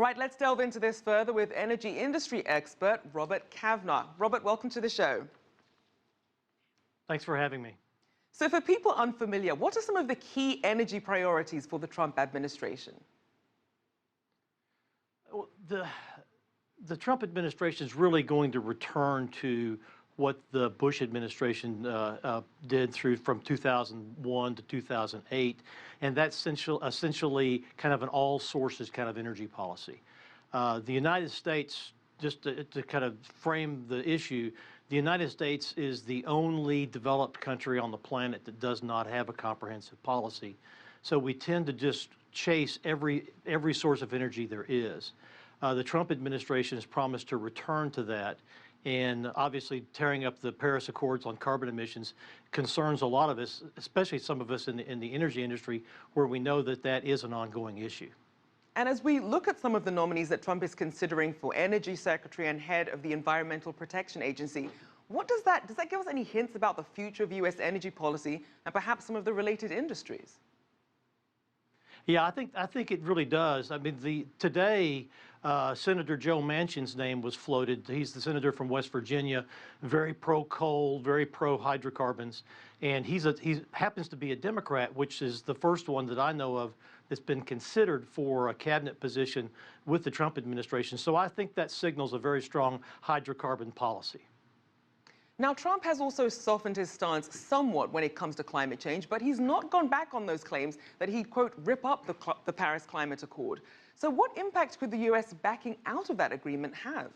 All right, let's delve into this further with energy industry expert Robert Cavnar. Robert, welcome to the show. Thanks for having me. So for people unfamiliar, what are some of the key energy priorities for the Trump administration? Well, the Trump administration is really going to return to what the Bush administration did from 2001 to 2008, and that's essentially kind of an all sources kind of energy policy. The United States, just to kind of frame the issue, the United States is the only developed country on the planet that does not have a comprehensive policy. So we tend to just chase every source of energy there is. The Trump administration has promised to return to that, and obviously tearing up the Paris Accords on carbon emissions concerns a lot of us, especially some of us in the energy industry, where we know that that is an ongoing issue. And as we look at some of the nominees that Trump is considering for Energy Secretary and head of the Environmental Protection Agency, does that give us any hints about the future of U.S. energy policy and perhaps some of the related industries? Yeah, I think it really does. I mean, today, Senator Joe Manchin's name was floated. He's the senator from West Virginia, very pro-coal, very pro-hydrocarbons, and he happens to be a Democrat, which is the first one that I know of that's been considered for a cabinet position with the Trump administration. So I think that signals a very strong hydrocarbon policy. Now, Trump has also softened his stance somewhat when it comes to climate change, but he's not gone back on those claims that he'd, quote, rip up the Paris Climate Accord. So what impact could the U.S. backing out of that agreement have?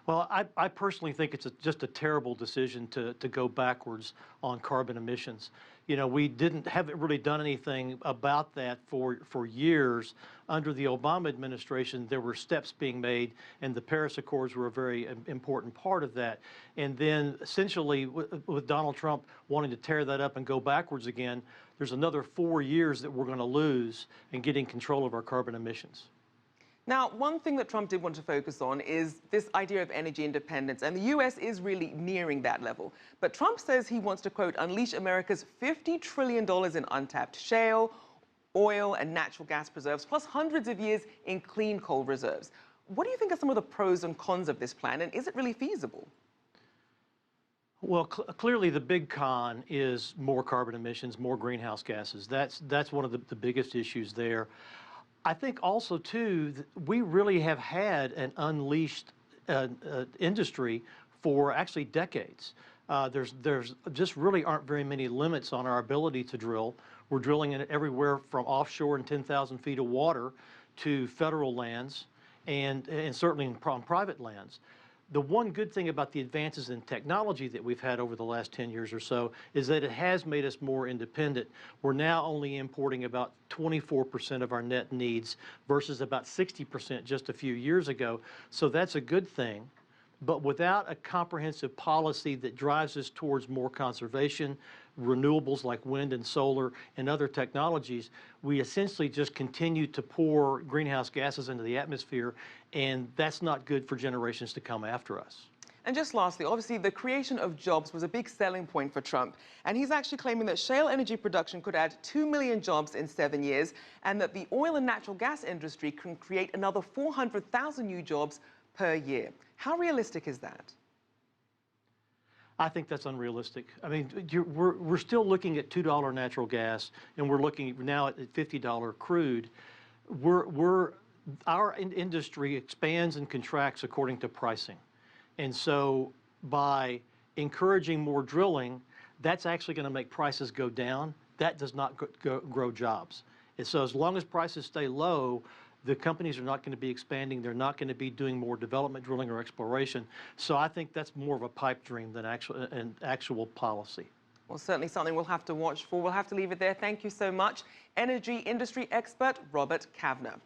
Well, I personally think it's just a terrible decision to go backwards on carbon emissions. You know, we haven't really done anything about that for years. Under the Obama administration, there were steps being made, and the Paris Accords were a very important part of that. And then essentially with Donald Trump wanting to tear that up and go backwards again, there's another 4 years that we're going to lose in getting control of our carbon emissions. Now, one thing that Trump did want to focus on is this idea of energy independence, and the U.S. is really nearing that level. But Trump says he wants to, quote, unleash America's $50 trillion in untapped shale, oil, and natural gas reserves, plus hundreds of years in clean coal reserves. What do you think are some of the pros and cons of this plan, and is it really feasible? Well, clearly the big con is more carbon emissions, more greenhouse gases. That's one of the biggest issues there. I think also, too, we really have had an unleashed industry for actually decades. There's just really aren't very many limits on our ability to drill. We're drilling in everywhere from offshore and 10,000 feet of water to federal lands and certainly on private lands. The one good thing about the advances in technology that we've had over the last 10 years or so is that it has made us more independent. We're now only importing about 24% of our net needs versus about 60% just a few years ago. So that's a good thing. But without a comprehensive policy that drives us towards more conservation, renewables like wind and solar and other technologies, we essentially just continue to pour greenhouse gases into the atmosphere, and that's not good for generations to come after us. And just lastly, obviously, the creation of jobs was a big selling point for Trump. And he's actually claiming that shale energy production could add 2 million jobs in 7 years, and that the oil and natural gas industry can create another 400,000 new jobs per year. How realistic is that? I think that's unrealistic. I mean, we're still looking at $2 natural gas, and we're looking now at $50 crude. Our industry expands and contracts according to pricing. And so by encouraging more drilling, that's actually going to make prices go down. That does not grow jobs. And so as long as prices stay low, the companies are not going to be expanding. They're not going to be doing more development, drilling, or exploration. So I think that's more of a pipe dream than an actual policy. Well, certainly something we'll have to watch for. We'll have to leave it there. Thank you so much, energy industry expert Robert Cavnar.